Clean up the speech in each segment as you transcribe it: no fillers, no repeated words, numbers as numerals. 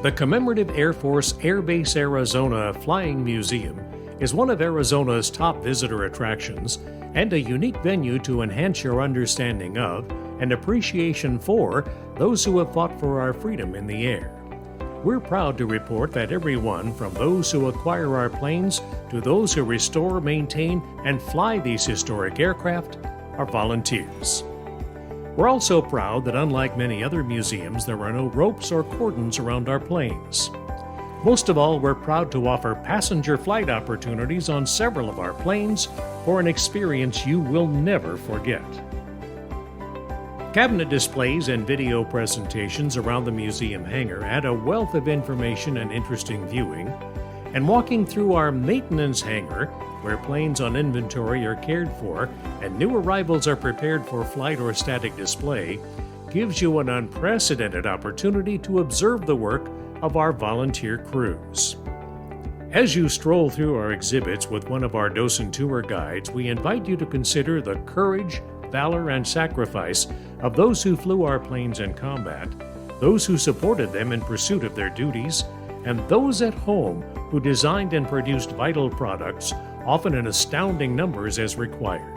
The commemorative Air Force Airbase Arizona Flying Museum is one of Arizona's top visitor attractions and a unique venue to enhance your understanding of and appreciation for those who have fought for our freedom in the air. We're proud to report that everyone from those who acquire our planes to those who restore, maintain, and fly these historic aircraft are volunteers. We're also proud that unlike many other museums, there are no ropes or cordons around our planes. Most of all, we're proud to offer passenger flight opportunities on several of our planes for an experience you will never forget. Cabinet displays and video presentations around the museum hangar add a wealth of information and interesting viewing, and walking through our maintenance hangar, where planes on inventory are cared for and new arrivals are prepared for flight or static display, gives you an unprecedented opportunity to observe the work of our volunteer crews. As you stroll through our exhibits with one of our docent tour guides, we invite you to consider the courage, valor, and sacrifice of those who flew our planes in combat, those who supported them in pursuit of their duties, and those at home who designed and produced vital products, often in astounding numbers as required.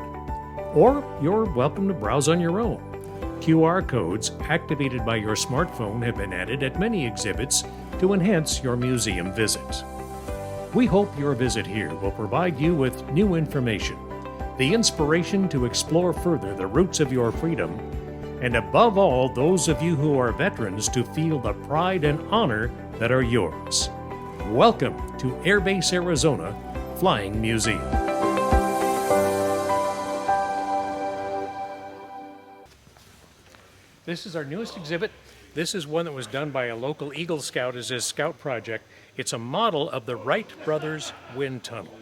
Or you're welcome to browse on your own. QR codes activated by your smartphone have been added at many exhibits to enhance your museum visit. We hope your visit here will provide you with new information, the inspiration to explore further the roots of your freedom, and above all, those of you who are veterans to feel the pride and honor that are yours. Welcome to Airbase Arizona Flying Museum. This is our newest exhibit. This is one that was done by a local Eagle Scout as his scout project. It's a model of the Wright brothers wind tunnel.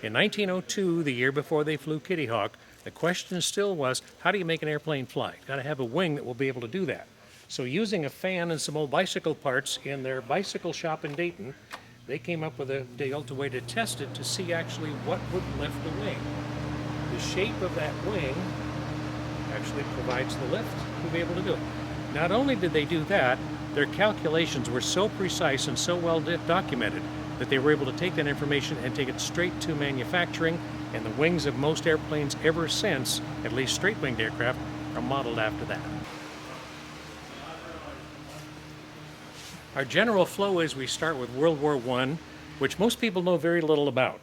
In 1902, the year before they flew Kitty Hawk, the question still was, how do you make an airplane fly? Got to have a wing that will be able to do that. So using a fan and some old bicycle parts in their bicycle shop in Dayton, they came up with the ultimate way to test it to see actually what would lift the wing. The shape of that wing actually provides the lift to be able to do it. Not only did they do that, their calculations were so precise and so well documented that they were able to take that information and take it straight to manufacturing, and the wings of most airplanes ever since, at least straight-winged aircraft, are modeled after that. Our general flow is we start with World War I, which most people know very little about.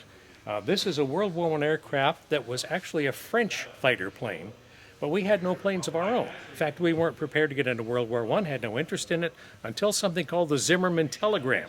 This is a World War I aircraft that was actually a French fighter plane, but we had no planes of our own. In fact, we weren't prepared to get into World War I, had no interest in it, until something called the Zimmerman telegram.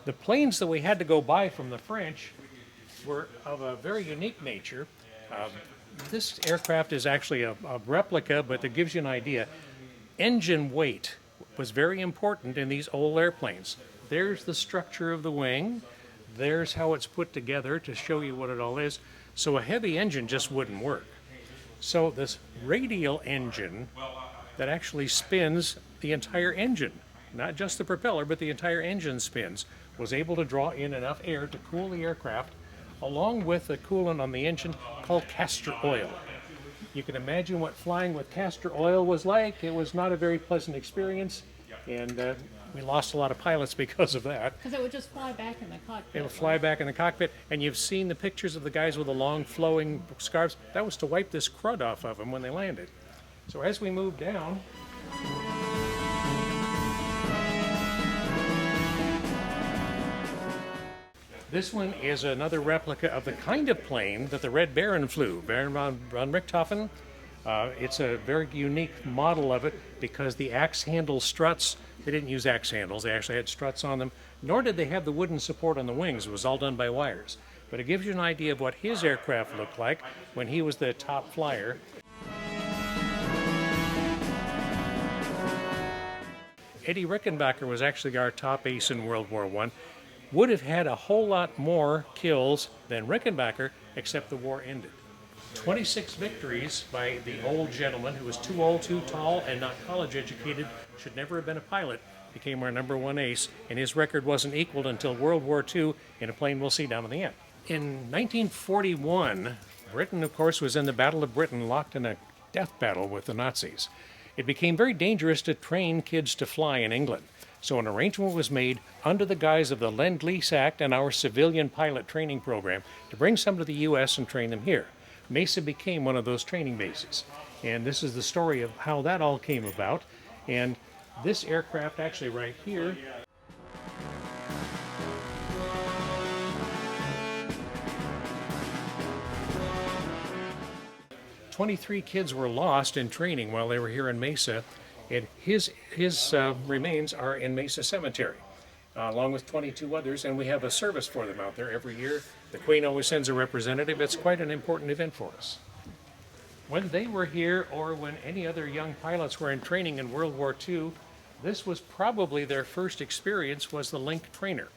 The planes that we had to go buy from the French were of a very unique nature. This aircraft is actually a replica, but it gives you an idea. Engine weight was very important in these old airplanes. There's the structure of the wing. There's how it's put together to show you what it all is. So a heavy engine just wouldn't work. So this radial engine that actually spins the entire engine, not just the propeller, but the entire engine spins, was able to draw in enough air to cool the aircraft, along with the coolant on the engine called castor oil. You can imagine what flying with castor oil was like. It was not a very pleasant experience, and we lost a lot of pilots because of that. Because it would just fly back in the cockpit. It would fly back in the cockpit, and you've seen the pictures of the guys with the long flowing scarves. That was to wipe this crud off of them when they landed. So as we move down, this one is another replica of the kind of plane that the Red Baron flew, Baron von Richthofen. It's a very unique model of it because the axe handle struts, they didn't use axe handles, they actually had struts on them, nor did they have the wooden support on the wings. It was all done by wires. But it gives you an idea of what his aircraft looked like when he was the top flyer. Eddie Rickenbacker was actually our top ace in World War I. Would have had a whole lot more kills than Rickenbacker, except the war ended. 26 victories by the old gentleman who was too old, too tall, and not college educated, should never have been a pilot, became our #1 ace, and his record wasn't equaled until World War II in a plane we'll see down in the end. In 1941, Britain, of course, was in the Battle of Britain, locked in a death battle with the Nazis. It became very dangerous to train kids to fly in England, so an arrangement was made under the guise of the Lend-Lease Act and our civilian pilot training program to bring some to the U.S. and train them here. Mesa became one of those training bases, and this is the story of how that all came about. And this aircraft actually right here, "23 kids were lost in training while they were here in Mesa, and his remains are in Mesa Cemetery, along with 22 others, and we have a service for them out there every year. The Queen always sends a representative. It's quite an important event for us." When they were here, or when any other young pilots were in training in World War II, this was probably their first experience, was the Link trainer.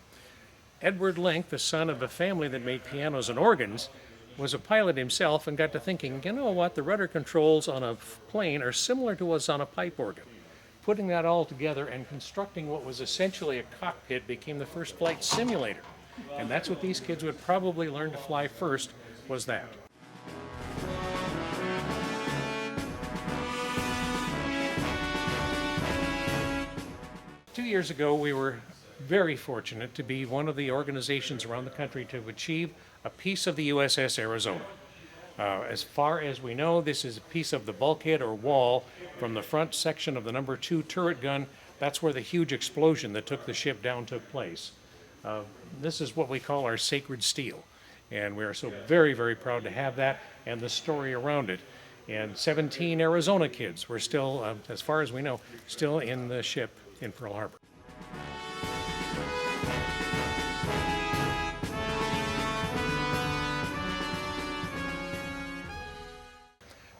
Edward Link, the son of a family that made pianos and organs, was a pilot himself and got to thinking, you know what, the rudder controls on a plane are similar to what's on a pipe organ. Putting that all together and constructing what was essentially a cockpit became the first flight simulator. And that's what these kids would probably learn to fly first, was that. Two years ago, we were very fortunate to be one of the organizations around the country to achieve a piece of the USS Arizona. As far as we know, this is a piece of the bulkhead or wall from the front section of the #2 turret gun. That's where the huge explosion that took the ship down took place. This is what we call our sacred steel, and we are so very, very proud to have that and the story around it. And 17 Arizona kids were still, as far as we know, still in the ship in Pearl Harbor.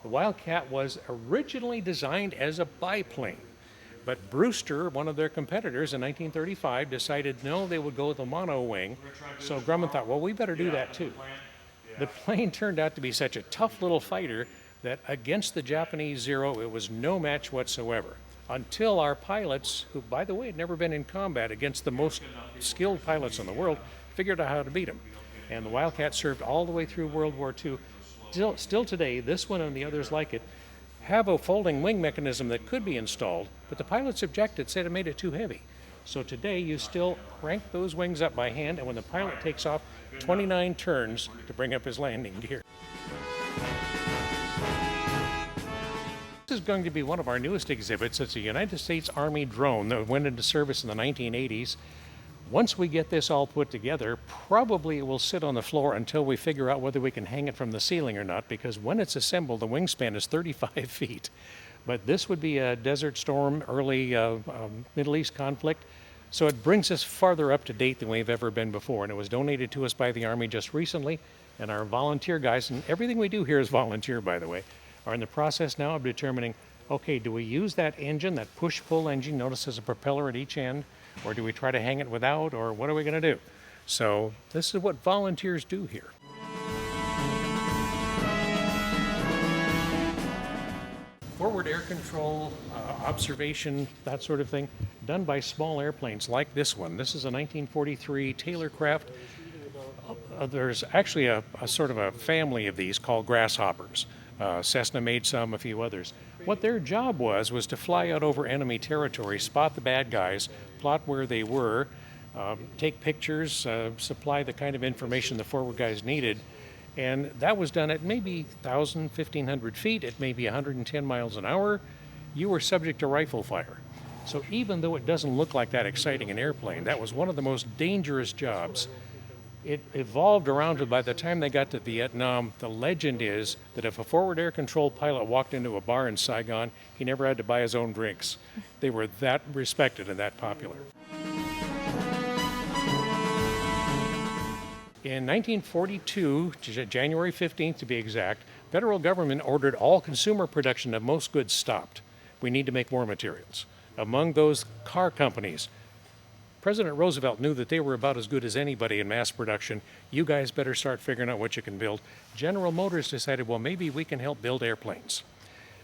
The Wildcat was originally designed as a biplane, but Brewster, one of their competitors in 1935, decided no, they would go with a mono wing, so Grumman thought, well, we better do that too. The plane turned out to be such a tough little fighter that against the Japanese Zero, it was no match whatsoever, until our pilots, who, by the way, had never been in combat against the most skilled pilots in the world, figured out how to beat them. And the Wildcat served all the way through World War II. Still today, this one and the others like it have a folding wing mechanism that could be installed, but the pilots objected, said it made it too heavy. So today you still crank those wings up by hand, and when the pilot takes off, 29 turns to bring up his landing gear. This is going to be one of our newest exhibits. It's a United States Army drone that went into service in the 1980s. Once we get this all put together, probably it will sit on the floor until we figure out whether we can hang it from the ceiling or not, because when it's assembled, the wingspan is 35 feet. But this would be a Desert Storm, early Middle East conflict, so it brings us farther up to date than we've ever been before. And it was donated to us by the Army just recently, and our volunteer guys, and everything we do here is volunteer, by the way, are in the process now of determining, okay, do we use that engine, that push-pull engine, notice there's a propeller at each end, or do we try to hang it without, or what are we going to do? So this is what volunteers do here. Forward air control, observation, that sort of thing, done by small airplanes like this one. This is a 1943 Taylorcraft. There's actually a sort of a family of these called Grasshoppers. Cessna made some, a few others. What their job was to fly out over enemy territory, spot the bad guys, plot where they were, take pictures, supply the kind of information the forward guys needed. And that was done at maybe 1,000, 1,500 feet, at maybe 110 miles an hour. You were subject to rifle fire. So even though it doesn't look like that exciting an airplane, that was one of the most dangerous jobs. It evolved around to, by the time they got to Vietnam, the legend is that if a forward air control pilot walked into a bar in Saigon, he never had to buy his own drinks. They were that respected and that popular. In 1942, January 15th to be exact, federal government ordered all consumer production of most goods stopped. We need to make more materials. Among those, car companies. President Roosevelt knew that they were about as good as anybody in mass production. You guys better start figuring out what you can build. General Motors decided, well, maybe we can help build airplanes.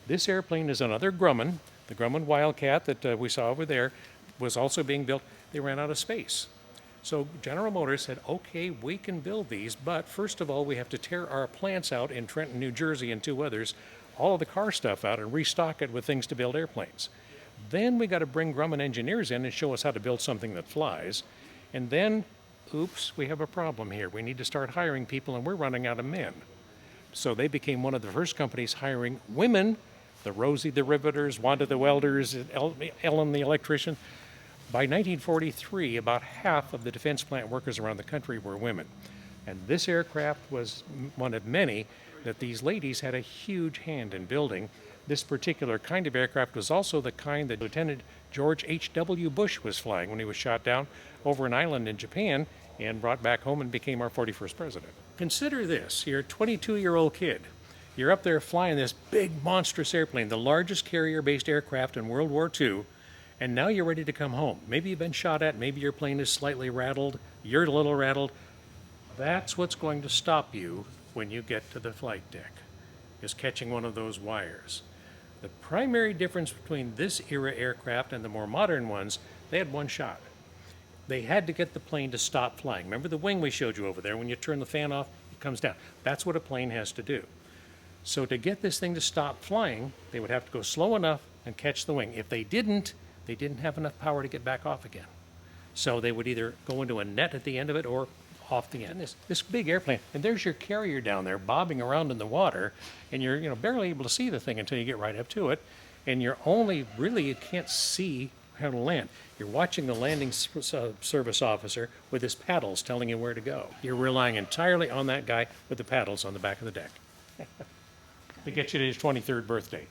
This airplane is another Grumman. The Grumman Wildcat that we saw over there was also being built. They ran out of space. So General Motors said, okay, we can build these, but first of all, we have to tear our plants out in Trenton, New Jersey, and two others, all of the car stuff out and restock it with things to build airplanes. Then we got to bring Grumman engineers in and show us how to build something that flies. And then, oops, we have a problem here. We need to start hiring people, and we're running out of men. So they became one of the first companies hiring women, the Rosie the Riveters, Wanda the Welders, Ellen the Electrician. By 1943, about half of the defense plant workers around the country were women. And this aircraft was one of many that these ladies had a huge hand in building. This particular kind of aircraft was also the kind that Lieutenant George H.W. Bush was flying when he was shot down over an island in Japan and brought back home and became our 41st president. Consider this, you're a 22-year-old kid. You're up there flying this big, monstrous airplane, the largest carrier-based aircraft in World War II, and now you're ready to come home. Maybe you've been shot at, maybe your plane is slightly rattled, you're a little rattled. That's what's going to stop you when you get to the flight deck, is catching one of those wires. The primary difference between this era aircraft and the more modern ones, they had one shot. They had to get the plane to stop flying. Remember the wing we showed you over there? When you turn the fan off, it comes down. That's what a plane has to do. So to get this thing to stop flying, they would have to go slow enough and catch the wing. If they didn't have enough power to get back off again. So they would either go into a net at the end of it or off the end. This big airplane, and there's your carrier down there bobbing around in the water, and you're barely able to see the thing until you get right up to it, and you're only really, you can't see how to land. You're watching the landing service officer with his paddles telling you where to go. You're relying entirely on that guy with the paddles on the back of the deck to get you to his 23rd birthday.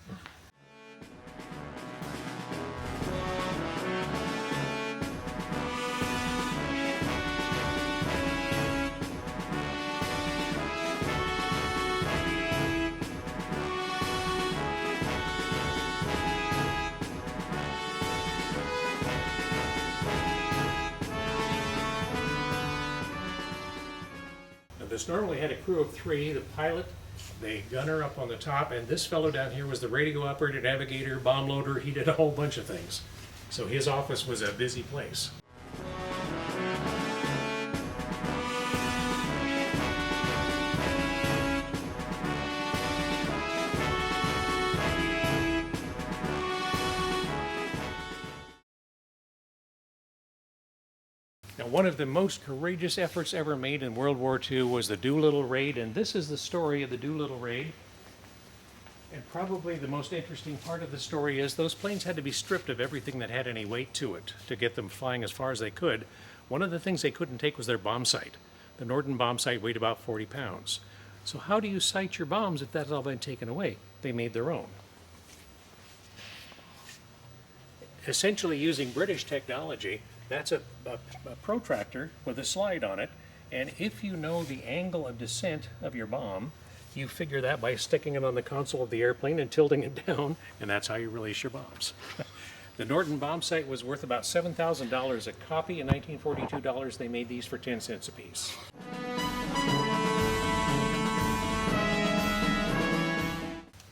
This normally had a crew of 3, the pilot, the gunner up on the top, and this fellow down here was the radio operator, navigator, bomb loader. He did a whole bunch of things. So his office was a busy place. Now, one of the most courageous efforts ever made in World War II was the Doolittle Raid, and this is the story of the Doolittle Raid. And probably the most interesting part of the story is those planes had to be stripped of everything that had any weight to it to get them flying as far as they could. One of the things they couldn't take was their bombsight. The Norden bombsight weighed about 40 pounds. So how do you sight your bombs if that's all been taken away? They made their own. Essentially using British technology, that's a protractor with a slide on it, and if you know the angle of descent of your bomb, you figure that by sticking it on the console of the airplane and tilting it down, and that's how you release your bombs. The Norden bombsight was worth about $7,000 a copy. In 1942 they made these for 10 cents a piece.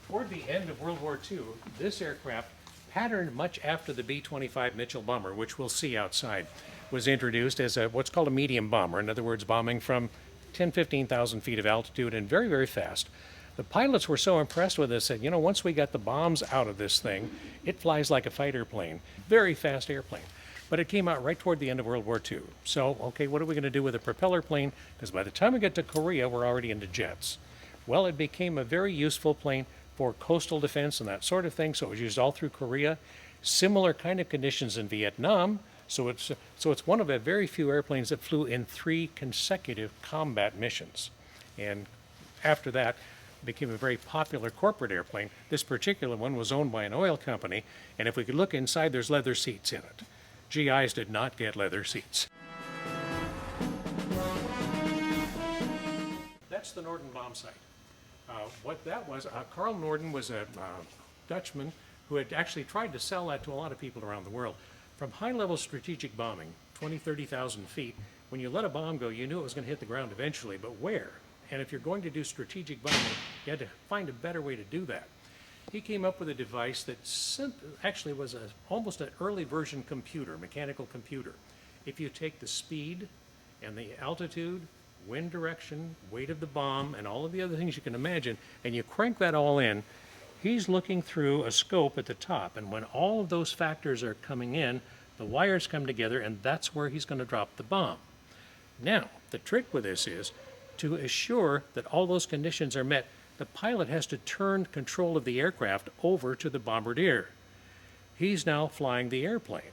Toward the end of World War II, this aircraft, patterned much after the B-25 Mitchell bomber, which we'll see outside, was introduced as what's called a medium bomber. In other words, bombing from 10,000–15,000 feet of altitude and very, very fast. The pilots were so impressed with this that, once we got the bombs out of this thing, it flies like a fighter plane. Very fast airplane. But it came out right toward the end of World War II. So, okay, what are we going to do with a propeller plane? Because by the time we get to Korea, we're already into jets. Well, it became a very useful plane for coastal defense and that sort of thing, so it was used all through Korea. Similar kind of conditions in Vietnam, so it's one of the very few airplanes that flew in 3 consecutive combat missions. And after that, it became a very popular corporate airplane. This particular one was owned by an oil company, and if we could look inside, there's leather seats in it. GIs did not get leather seats. That's the Norden bombsight. What that was, Carl Norden was a Dutchman who had actually tried to sell that to a lot of people around the world. From high-level strategic bombing, 20, 30,000 feet. When you let a bomb go, you knew it was going to hit the ground eventually, but where? And if you're going to do strategic bombing, you had to find a better way to do that. He came up with a device that actually was almost an early version computer, mechanical computer. If you take the speed and the altitude, wind direction, weight of the bomb, and all of the other things you can imagine, and you crank that all in, he's looking through a scope at the top, and when all of those factors are coming in, the wires come together, and that's where he's going to drop the bomb. Now, the trick with this is to assure that all those conditions are met, the pilot has to turn control of the aircraft over to the bombardier. He's now flying the airplane,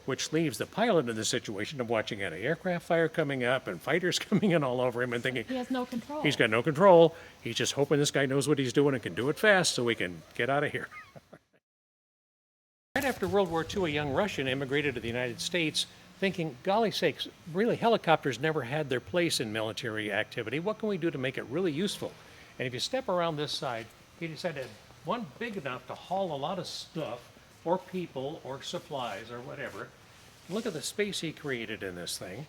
which leaves the pilot in the situation of watching an aircraft fire coming up and fighters coming in all over him and thinking, He has no control. he's got no control. He's just hoping this guy knows what he's doing and can do it fast so we can get out of here. Right after World War II, a young Russian immigrated to the United States thinking, golly sakes, really helicopters never had their place in military activity. What can we do to make it really useful? And if you step around this side, he decided one big enough to haul a lot of stuff or people or supplies or whatever. Look at the space he created in this thing.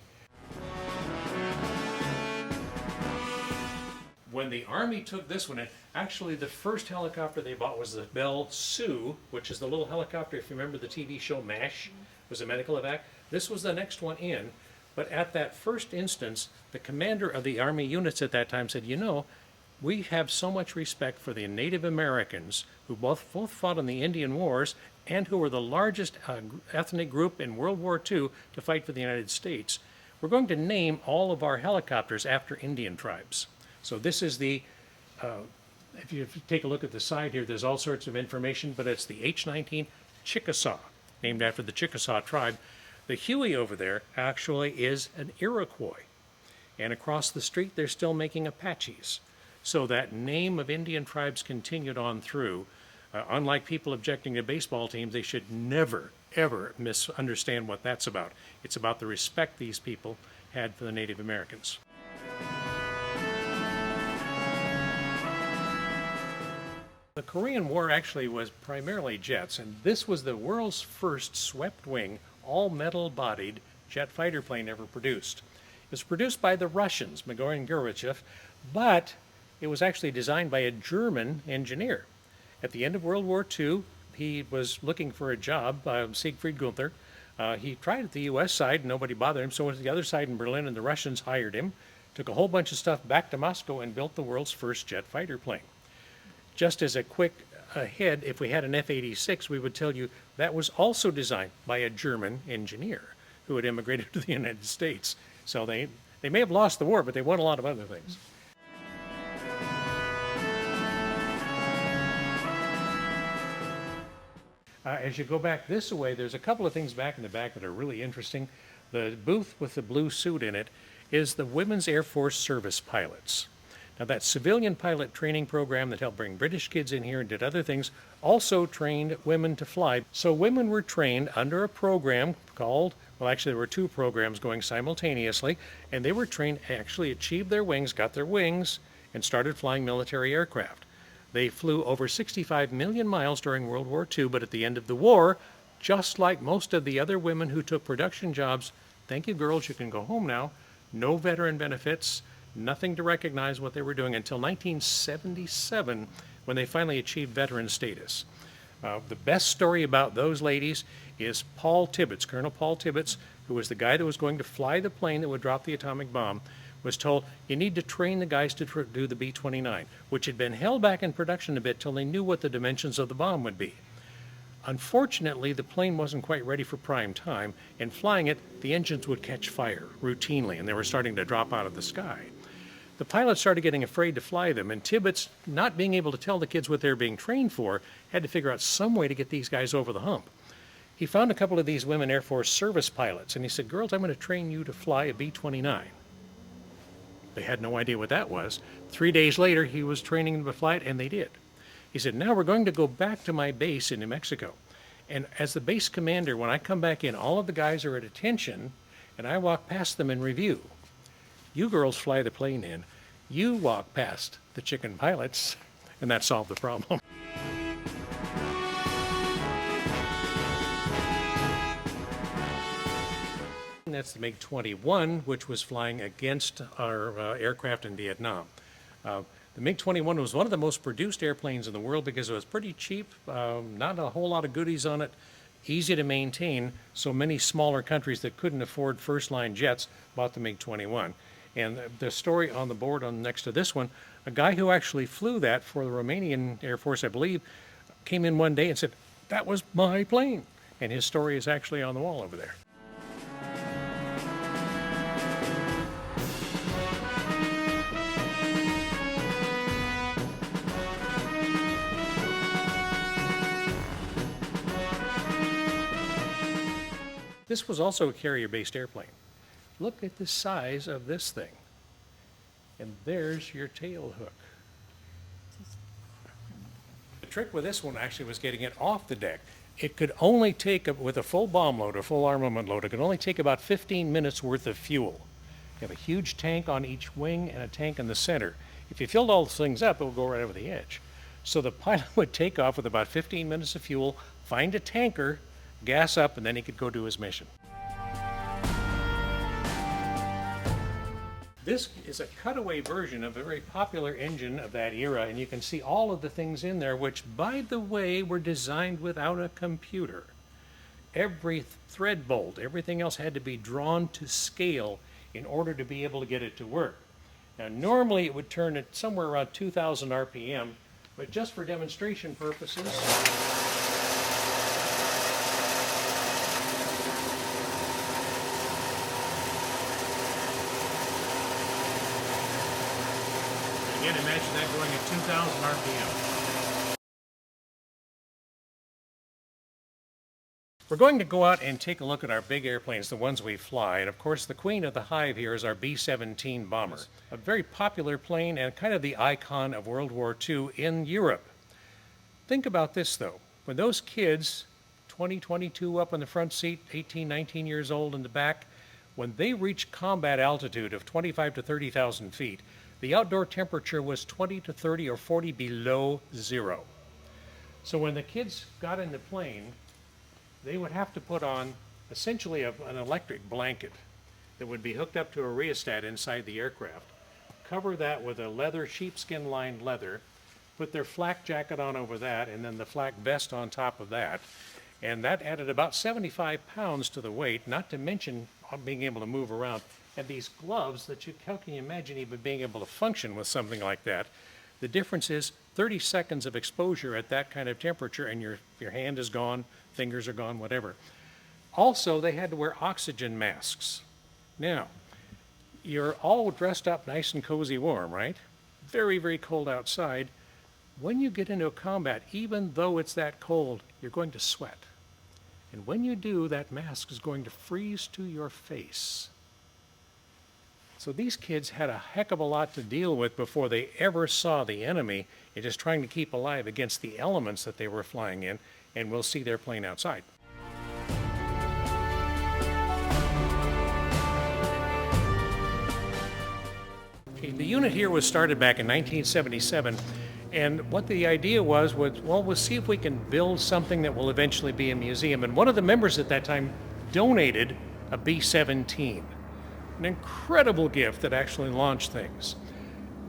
When the Army took this one in, actually the first helicopter they bought was the Bell Sioux, which is the little helicopter, if you remember the TV show MASH, was a medical evac. This was the next one in, but at that first instance, the commander of the Army units at that time said, you know, we have so much respect for the Native Americans who both fought in the Indian Wars and who were the largest ethnic group in World War II to fight for the United States. We're going to name all of our helicopters after Indian tribes. So this is the, if you take a look at the side here, there's all sorts of information, but it's the H-19 Chickasaw, named after the Chickasaw tribe. The Huey over there actually is an Iroquois. And across the street, they're still making Apaches. So that name of Indian tribes continued on through. Unlike people objecting to baseball teams, they should never, ever misunderstand what that's about. It's about the respect these people had for the Native Americans. The Korean War actually was primarily jets, and this was the world's first swept-wing, all-metal-bodied jet fighter plane ever produced. It was produced by the Russians, Mikoyan-Gurevich, but it was actually designed by a German engineer. At the end of World War II, he was looking for a job, Siegfried Gunther. He tried at the U.S. side, nobody bothered him, so went to the other side in Berlin, and the Russians hired him, took a whole bunch of stuff back to Moscow, and built the world's first jet fighter plane. Just as a quick ahead, if we had an F-86, we would tell you that was also designed by a German engineer who had immigrated to the United States. So they may have lost the war, but they won a lot of other things. As you go back this way, there's a couple of things back in the back that are really interesting. The booth with the blue suit in it is the Women's Air Force Service Pilots. Now, that civilian pilot training program that helped bring British kids in here and did other things also trained women to fly. So women were trained under a program called, well, actually there were two programs going simultaneously, and they were trained, actually achieved their wings, got their wings, and started flying military aircraft. They flew over 65 million miles during World War II, but at the end of the war, just like most of the other women who took production jobs, thank you girls, you can go home now, no veteran benefits, nothing to recognize what they were doing until 1977 when they finally achieved veteran status. The best story about those ladies is Paul Tibbets, Colonel Paul Tibbets, who was the guy that was going to fly the plane that would drop the atomic bomb, was told, you need to train the guys to do the B-29, which had been held back in production a bit till they knew what the dimensions of the bomb would be. Unfortunately, the plane wasn't quite ready for prime time, and flying it, the engines would catch fire routinely, and they were starting to drop out of the sky. The pilots started getting afraid to fly them, and Tibbets, not being able to tell the kids what they were being trained for, had to figure out some way to get these guys over the hump. He found a couple of these women Air Force service pilots, and he said, girls, I'm going to train you to fly a B-29. They had no idea what that was. 3 days later, he was training them to fly it, and they did. He said, now we're going to go back to my base in New Mexico. And as the base commander, when I come back in, all of the guys are at attention, and I walk past them in review. You girls fly the plane in. You walk past the chicken pilots, and that solved the problem. And that's the MiG-21, which was flying against our aircraft in Vietnam. The MiG-21 was one of the most produced airplanes in the world because it was pretty cheap, not a whole lot of goodies on it, easy to maintain, so many smaller countries that couldn't afford first-line jets bought the MiG-21. And the story on the board on next to this one, a guy who actually flew that for the Romanian Air Force, I believe, came in one day and said, "That was my plane." And his story is actually on the wall over there. This was also a carrier-based airplane. Look at the size of this thing. And there's your tail hook. The trick with this one actually was getting it off the deck. It could only take, with a full bomb load or full armament load, it could only take about 15 minutes worth of fuel. You have a huge tank on each wing and a tank in the center. If you filled all those things up, it would go right over the edge. So the pilot would take off with about 15 minutes of fuel, find a tanker, gas up, and then he could go do his mission. This is a cutaway version of a very popular engine of that era, and you can see all of the things in there, which, by the way, were designed without a computer. Every thread bolt, everything else had to be drawn to scale in order to be able to get it to work. Now, normally it would turn at somewhere around 2,000 RPM, but just for demonstration purposes, again, imagine that going at 2,000 RPM. We're going to go out and take a look at our big airplanes, the ones we fly. And of course, the queen of the hive here is our B-17 bomber, a very popular plane and kind of the icon of World War II in Europe. Think about this, though. When those kids, 20, 22 up in the front seat, 18, 19 years old in the back, when they reached combat altitude of 25 to 30,000 feet, the outdoor temperature was 20 to 30 or 40 below zero. So when the kids got in the plane, they would have to put on essentially an electric blanket that would be hooked up to a rheostat inside the aircraft, cover that with a leather, sheepskin lined leather, put their flak jacket on over that, and then the flak vest on top of that. And that added about 75 pounds to the weight, not to mention being able to move around. And these gloves that how can you imagine even being able to function with something like that? The difference is 30 seconds of exposure at that kind of temperature and your hand is gone, fingers are gone, whatever. Also, they had to wear oxygen masks. Now, you're all dressed up nice and cozy warm, right? Very, very cold outside. When you get into a combat, even though it's that cold, you're going to sweat. And when you do, that mask is going to freeze to your face. So these kids had a heck of a lot to deal with before they ever saw the enemy in just trying to keep alive against the elements that they were flying in, and we'll see their plane outside. Okay, the unit here was started back in 1977, and what the idea was, well, we'll see if we can build something that will eventually be a museum. And one of the members at that time donated a B-17. An incredible gift that actually launched things.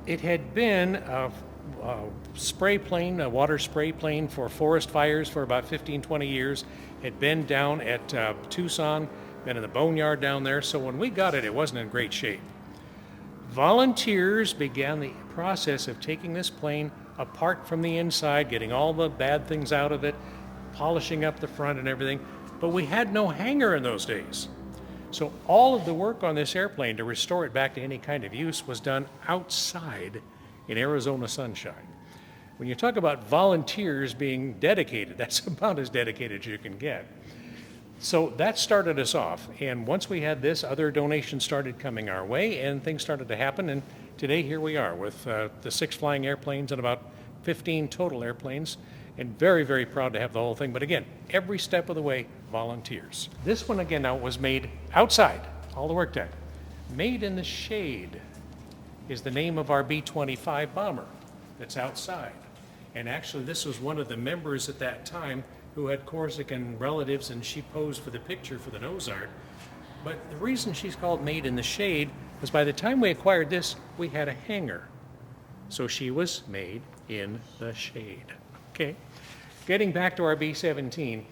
It had been a spray plane, a water spray plane for forest fires for about 15, 20 years. Had been down at Tucson, been in the boneyard down there, so when we got it, it wasn't in great shape. Volunteers began the process of taking this plane apart from the inside, getting all the bad things out of it, polishing up the front and everything, but we had no hangar in those days. So all of the work on this airplane to restore it back to any kind of use was done outside in Arizona sunshine. When you talk about volunteers being dedicated, that's about as dedicated as you can get. So that started us off, and once we had this, other donations started coming our way, and things started to happen, and today here we are with the 6 flying airplanes and about 15 total airplanes, and very, very proud to have the whole thing. But again, every step of the way, volunteers. This one again now was made outside, all the work done. Made in the Shade is the name of our B-25 bomber that's outside. And actually this was one of the members at that time who had Corsican relatives, and she posed for the picture for the nose art. But the reason she's called Maid in the Shade was by the time we acquired this, we had a hangar. So she was made in the shade. Okay, getting back to our B-17,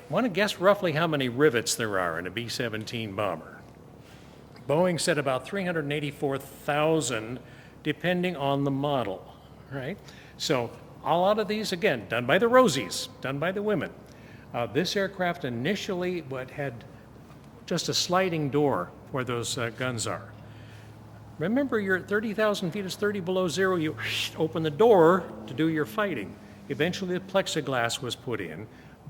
want to guess roughly how many rivets there are in a B-17 bomber? Boeing said about 384,000, depending on the model, right? So a lot of these, again, done by the Rosies, done by the women. This aircraft initially had just a sliding door where those guns are. Remember, you're at 30,000 feet, it's 30 below zero, you open the door to do your fighting. Eventually the plexiglass was put in,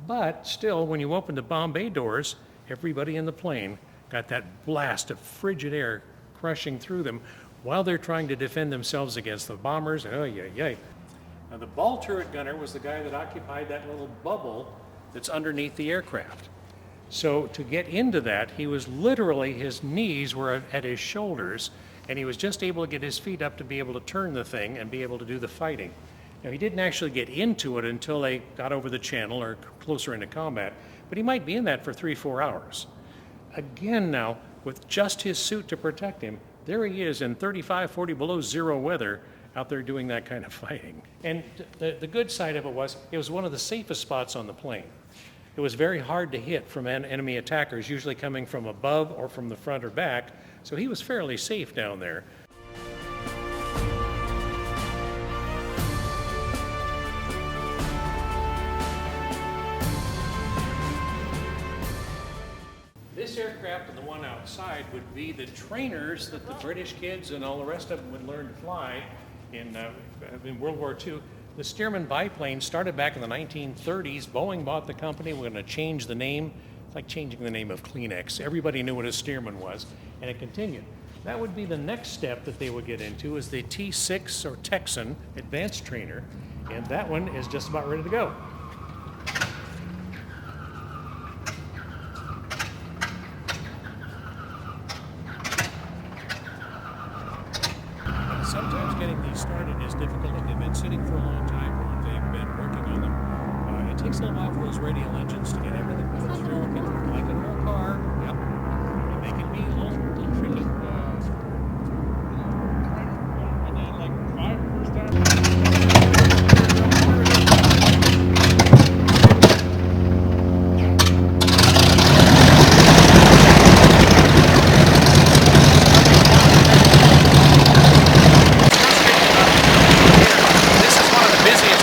but still, when you open the bomb bay doors, everybody in the plane got that blast of frigid air crushing through them while they're trying to defend themselves against the bombers. Oh, yeah. Now, the ball turret gunner was the guy that occupied that little bubble that's underneath the aircraft. So to get into that, he was literally, his knees were at his shoulders, and he was just able to get his feet up to be able to turn the thing and be able to do the fighting. Now, he didn't actually get into it until they got over the channel or closer into combat, but he might be in that for 3-4 hours. Again now, with just his suit to protect him, there he is in 35, 40 below zero weather out there doing that kind of fighting. And the good side of it was one of the safest spots on the plane. It was very hard to hit from enemy attackers, usually coming from above or from the front or back, so he was fairly safe down there. This aircraft and the one outside would be the trainers that the British kids and all the rest of them would learn to fly in World War II. The Stearman biplane started back in the 1930s. Boeing bought the company. We're going to change the name. It's like changing the name of Kleenex. Everybody knew what a Stearman was, and it continued. That would be the next step that they would get into, is the T6 or Texan advanced trainer, and that one is just about ready to go. Sometimes getting these started is difficult if they've been sitting for a long time or they've been working on them. It takes a little while for those radial engines to get everything working like an old car. Yep. And they can be a little tricky. I did like 5 first time.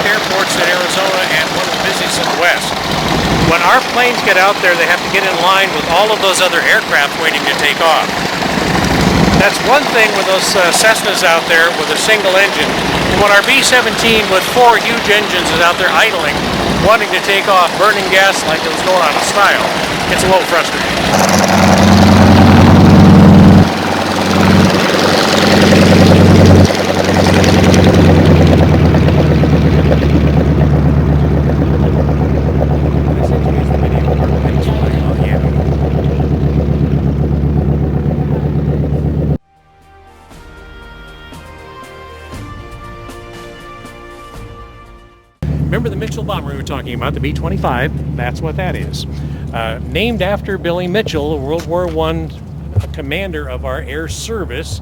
Airports in Arizona and one of the busiest in the West. When our planes get out there, they have to get in line with all of those other aircraft waiting to take off. That's one thing with those Cessnas out there with a single engine. When our B-17 with 4 huge engines is out there idling, wanting to take off, burning gas like it was going out of style, it's a little frustrating. Remember the Mitchell bomber we were talking about, the B-25? That's what that is. Named after Billy Mitchell, a World War I commander of our air service.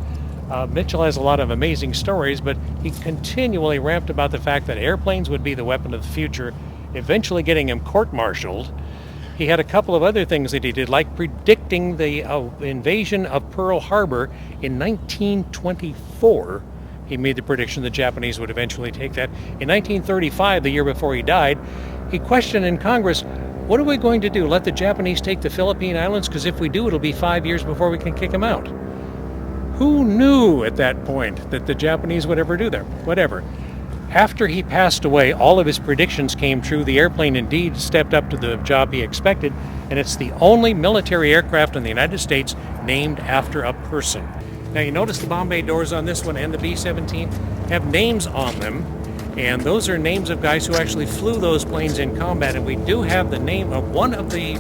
Mitchell has a lot of amazing stories, but he continually ramped about the fact that airplanes would be the weapon of the future, eventually getting him court-martialed. He had a couple of other things that he did, like predicting the invasion of Pearl Harbor in 1924. He made the prediction the Japanese would eventually take that. In 1935, the year before he died, he questioned in Congress, what are we going to do? Let the Japanese take the Philippine Islands? Because if we do, it'll be 5 years before we can kick them out. Who knew at that point that the Japanese would ever do that? Whatever. After he passed away, all of his predictions came true. The airplane indeed stepped up to the job he expected, and it's the only military aircraft in the United States named after a person. Now you notice the bomb bay doors on this one and the B-17 have names on them, and those are names of guys who actually flew those planes in combat, and we do have the name of one of the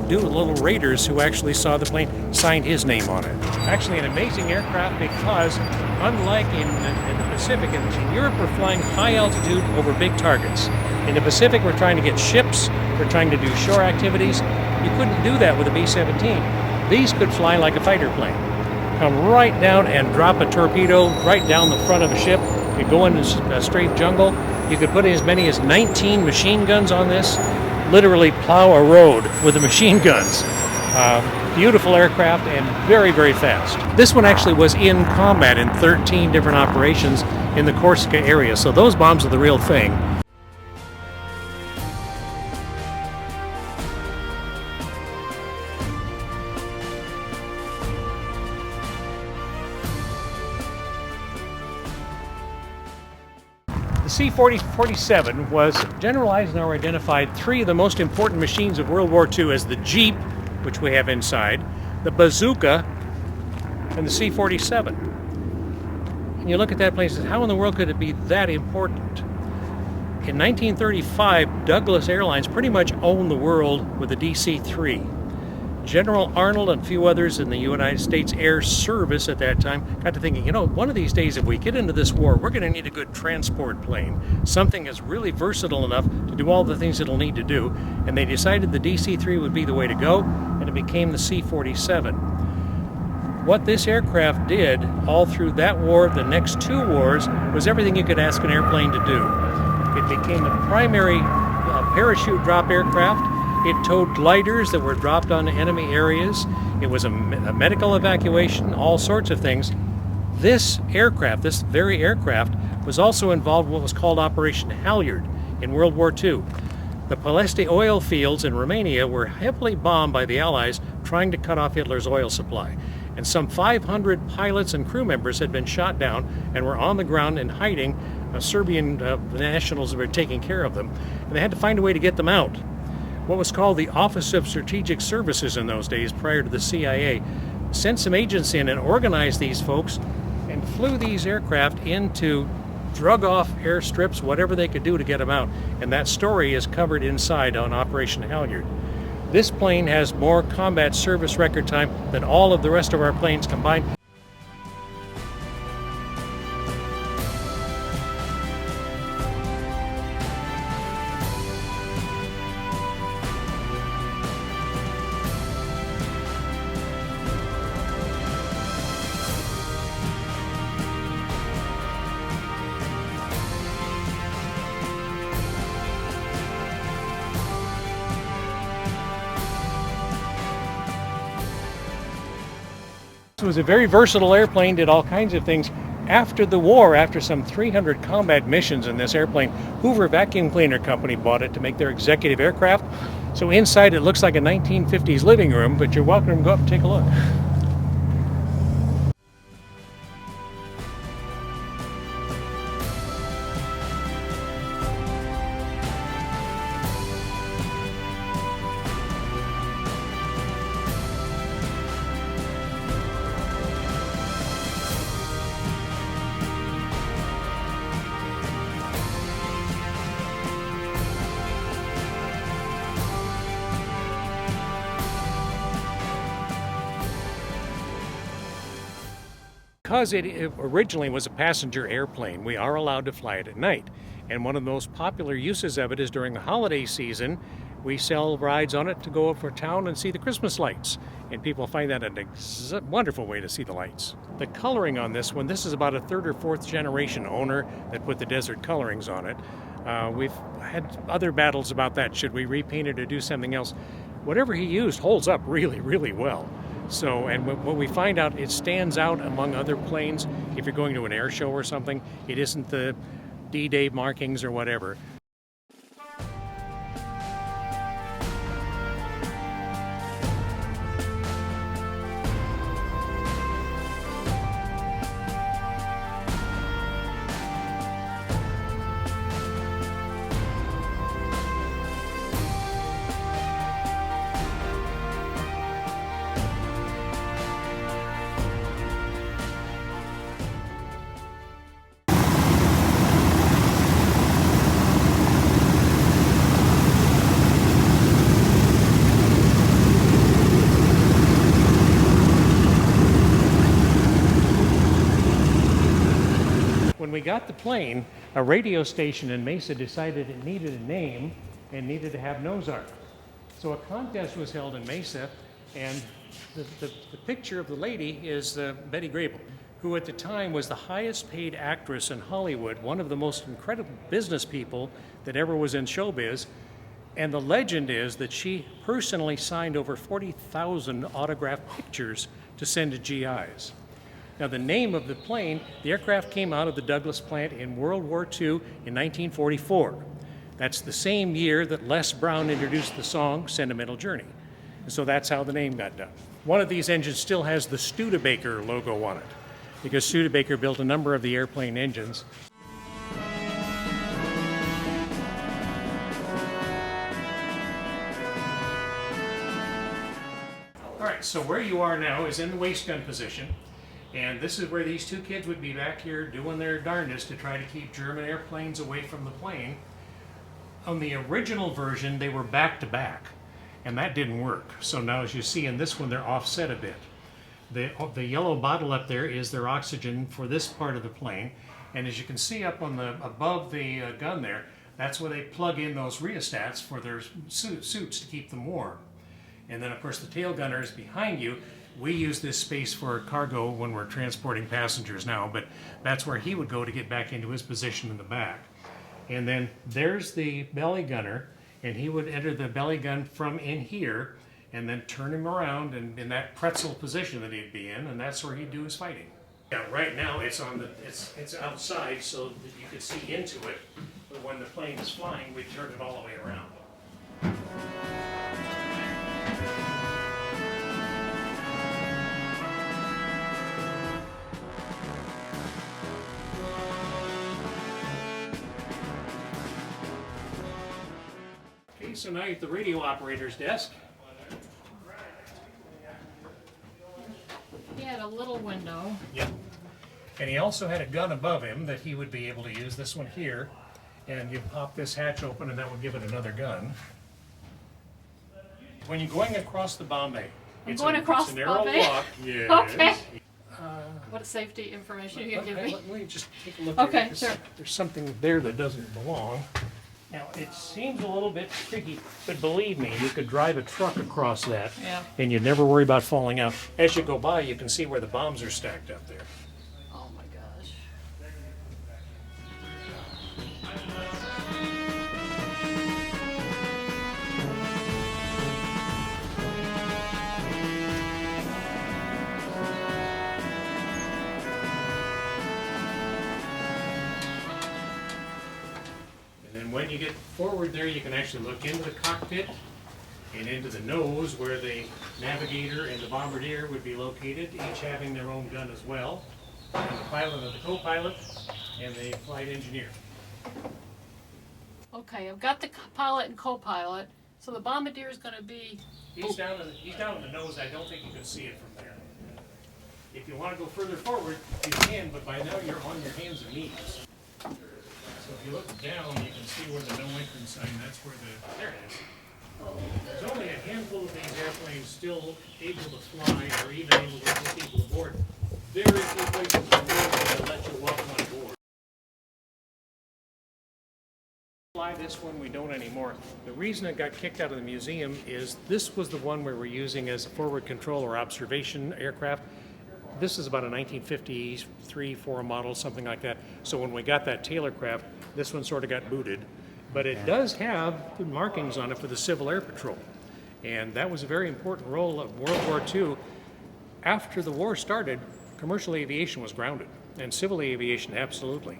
Doolittle Raiders who actually saw the plane, signed his name on it. Actually an amazing aircraft because unlike in the Pacific, in Europe we're flying high altitude over big targets. In the Pacific we're trying to get ships, we're trying to do shore activities. You couldn't do that with a B-17. These could fly like a fighter plane. Come right down and drop a torpedo right down the front of a ship. You go into a straight jungle. You could put as many as 19 machine guns on this. Literally plow a road with the machine guns. Beautiful aircraft and very, very fast. This one actually was in combat in 13 different operations in the Corsica area, so those bombs are the real thing. The C-47 was General Eisenhower identified three of the most important machines of World War II as the Jeep, which we have inside, the bazooka, and the C-47. And you look at that plane and say, how in the world could it be that important? In 1935, Douglas Airlines pretty much owned the world with the DC-3. General Arnold and a few others in the United States Air Service at that time got to thinking, you know, one of these days if we get into this war, we're going to need a good transport plane, something that's really versatile enough to do all the things it'll need to do. And they decided the DC-3 would be the way to go, and it became the C-47. What this aircraft did all through that war, the next two wars, was everything you could ask an airplane to do. It became the primary parachute drop aircraft. It towed gliders that were dropped on enemy areas. It was a medical evacuation, all sorts of things. This aircraft, this very aircraft, was also involved in what was called Operation Halyard in World War II. The Palesti oil fields in Romania were heavily bombed by the Allies trying to cut off Hitler's oil supply. And some 500 pilots and crew members had been shot down and were on the ground and hiding. Serbian nationals were taking care of them. And they had to find a way to get them out. What was called the Office of Strategic Services in those days, prior to the CIA, sent some agents in and organized these folks and flew these aircraft into drug-off airstrips, whatever they could do to get them out. And that story is covered inside on Operation Halyard. This plane has more combat service record time than all of the rest of our planes combined. This was a very versatile airplane, did all kinds of things. After the war, after some 300 combat missions in this airplane, Hoover Vacuum Cleaner Company bought it to make their executive aircraft. So inside it looks like a 1950s living room, but you're welcome to go up and take a look. Because it originally was a passenger airplane, we are allowed to fly it at night. And one of the most popular uses of it is during the holiday season. We sell rides on it to go over town and see the Christmas lights. And people find that a wonderful way to see the lights. The coloring on this one, this is about a third or fourth generation owner that put the desert colorings on it. We've had other battles about that. Should we repaint it or do something else? Whatever he used holds up really, really well. So, and what we find out, it stands out among other planes. If you're going to an air show or something, it isn't the D-Day markings or whatever. When we got the plane, a radio station in Mesa decided it needed a name and needed to have nose art. So a contest was held in Mesa, and the picture of the lady is Betty Grable, who at the time was the highest paid actress in Hollywood, one of the most incredible business people that ever was in showbiz. And the legend is that she personally signed over 40,000 autographed pictures to send to GIs. Now, the name of the plane, the aircraft came out of the Douglas plant in World War II in 1944. That's the same year that Les Brown introduced the song Sentimental Journey. And so that's how the name got done. One of these engines still has the Studebaker logo on it, because Studebaker built a number of the airplane engines. All right, so where you are now is in the waist gun position, and this is where these two kids would be back here doing their darndest to try to keep German airplanes away from the plane. On the original version, they were back to back, and that didn't work. So now, as you see in this one, they're offset a bit. The yellow bottle up there is their oxygen for this part of the plane, and as you can see up on the above the gun there, that's where they plug in those rheostats for their suits to keep them warm. And then, of course, the tail gunner is behind you. We use this space for cargo when we're transporting passengers now, but that's where he would go to get back into his position in the back. And then there's the belly gunner, and he would enter the belly gun from in here and then turn him around and in that pretzel position that he'd be in, and that's where he'd do his fighting. Yeah, right now it's on the it's outside so that you could see into it, but when the plane is flying, we turn it all the way around. Okay, so now you're at the radio operator's desk. He had a little window. Yep. And he also had a gun above him that he would be able to use, this one here. And you pop this hatch open and that will give it another gun. When you're going across the bomb bay, it's a narrow walk. Yes. Okay. What safety information you can give me? Let me just take a look Okay, at it. sure. There's something there that doesn't belong. Now, it seems a little bit tricky, but believe me, you could drive a truck across that, Yeah. and you'd never worry about falling out. As you go by, you can see where the bombs are stacked up there. Oh my gosh. And when you get forward there, you can actually look into the cockpit and into the nose where the navigator and the bombardier would be located, each having their own gun as well. And the pilot and the co-pilot and the flight engineer. Okay, I've got the pilot and co-pilot, so the bombardier is going to be... He's down in the nose. I don't think you can see it from there. If you want to go further forward, you can, but by now you're on your hands and knees. So if you look down, you can see where the no entrance sign, that's where there it is. There's only a handful of these airplanes still able to fly or even able to get people aboard. Very few places in the world that let you walk on board. Fly this one, we don't anymore. The reason it got kicked out of the museum is this was the one we were using as a forward control or observation aircraft. This is about a 1953-4 model, something like that. So when we got that Taylorcraft, this one sort of got booted. But it does have good markings on it for the Civil Air Patrol. And that was a very important role of World War II. After the war started, commercial aviation was grounded, and civil aviation absolutely.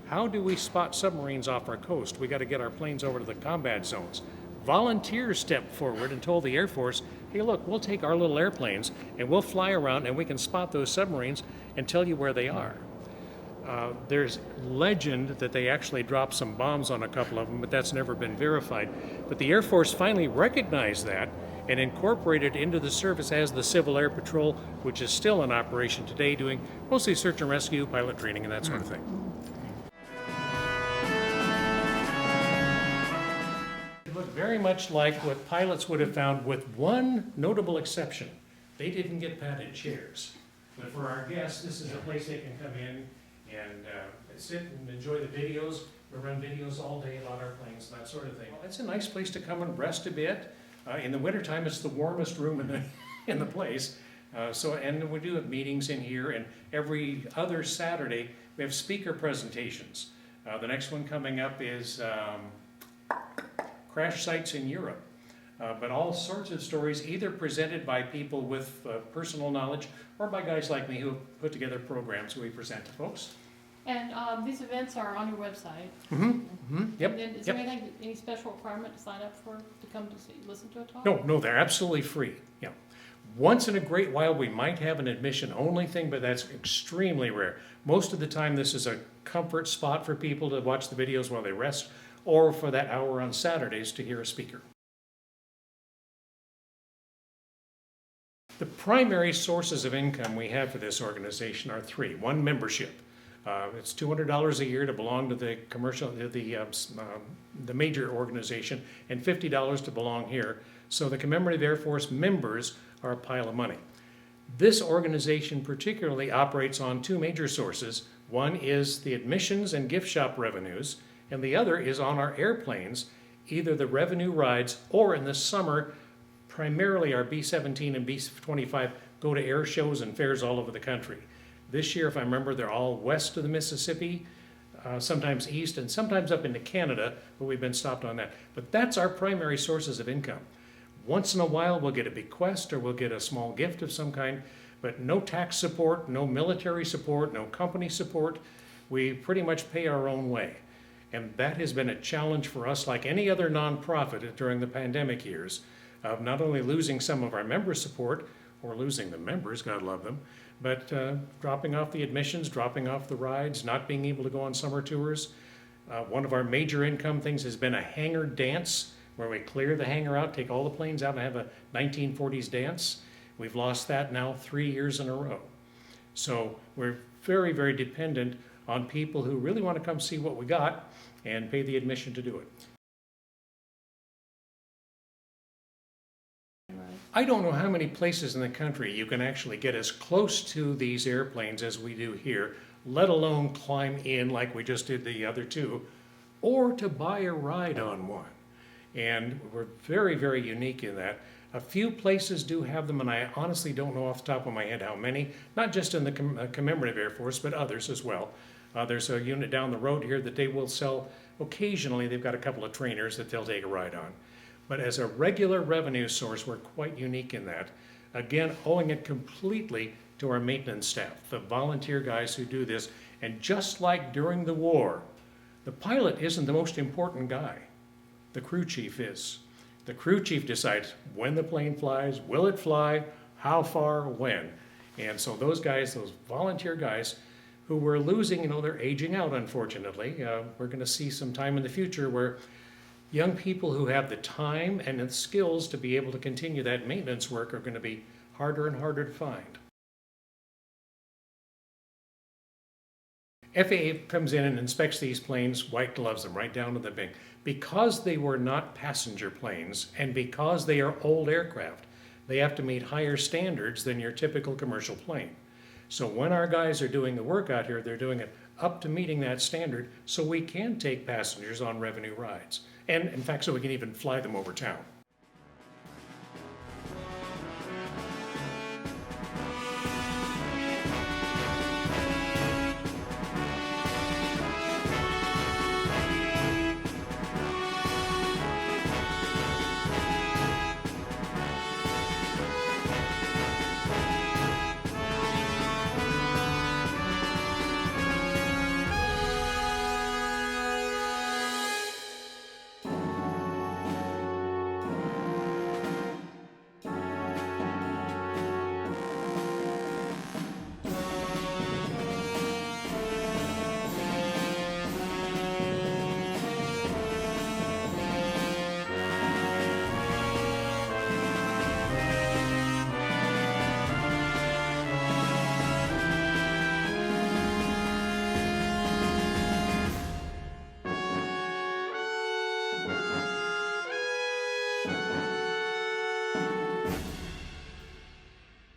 How do we spot submarines off our coast? We got to get our planes over to the combat zones. Volunteers stepped forward and told the Air Force, hey look, we'll take our little airplanes and we'll fly around and we can spot those submarines and tell you where they are. There's legend that they actually dropped some bombs on a couple of them, but that's never been verified. But the Air Force finally recognized that and incorporated into the service as the Civil Air Patrol, which is still in operation today, doing mostly search and rescue, pilot training, and that sort of thing. It looked very much like what pilots would have found, with one notable exception. They didn't get padded chairs. But for our guests, this is a place they can come in and sit and enjoy the videos. We run videos all day about our planes and that sort of thing. Well, it's a nice place to come and rest a bit. In the wintertime, it's the warmest room in in the place. And we do have meetings in here, and every other Saturday we have speaker presentations. The next one coming up is crash sites in Europe. But all sorts of stories, either presented by people with personal knowledge or by guys like me who have put together programs we present to folks. And these events are on your website. Yep. And then is there any special requirement to sign up for, to come to listen to a talk? No, they're absolutely free. Yeah. Once in a great while, we might have an admission-only thing, but that's extremely rare. Most of the time, this is a comfort spot for people to watch the videos while they rest, or for that hour on Saturdays to hear a speaker. The primary sources of income we have for this organization are three. One, membership. It's $200 a year to belong to the the major organization, and $50 to belong here. So the Commemorative Air Force members are a pile of money. This organization particularly operates on two major sources. One is the admissions and gift shop revenues, and the other is on our airplanes, either the revenue rides or in the summer, primarily our B-17 and B-25 go to air shows and fairs all over the country. This year, if I remember, they're all west of the Mississippi, sometimes east, and sometimes up into Canada, but we've been stopped on that. But that's our primary sources of income. Once in a while, we'll get a bequest or we'll get a small gift of some kind, but no tax support, no military support, no company support. We pretty much pay our own way. And that has been a challenge for us, like any other nonprofit during the pandemic years, of not only losing some of our member support, or losing the members, God love them, but dropping off the admissions, dropping off the rides, not being able to go on summer tours. One of our major income things has been a hangar dance, where we clear the hangar out, take all the planes out and have a 1940s dance. We've lost that now 3 years in a row. So we're very, very dependent on people who really want to come see what we got and pay the admission to do it. I don't know how many places in the country you can actually get as close to these airplanes as we do here, let alone climb in like we just did the other two, or to buy a ride on one. And we're very, very unique in that. A few places do have them, and I honestly don't know off the top of my head how many, not just in the Commemorative Air Force, but others as well. There's a unit down the road here that they will sell occasionally. They've got a couple of trainers that they'll take a ride on. But as a regular revenue source, we're quite unique in that. Again, owing it completely to our maintenance staff, the volunteer guys who do this. And just like during the war, the pilot isn't the most important guy. The crew chief is. The crew chief decides when the plane flies, will it fly, how far, when. And so those guys, those volunteer guys who we're losing, they're aging out, unfortunately. We're going to see some time in the future where young people who have the time and the skills to be able to continue that maintenance work are going to be harder and harder to find. FAA comes in and inspects these planes, white gloves them right down to the bin. Because they were not passenger planes and because they are old aircraft, they have to meet higher standards than your typical commercial plane. So when our guys are doing the work out here, they're doing it up to meeting that standard so we can take passengers on revenue rides. And in fact, so we can even fly them over town.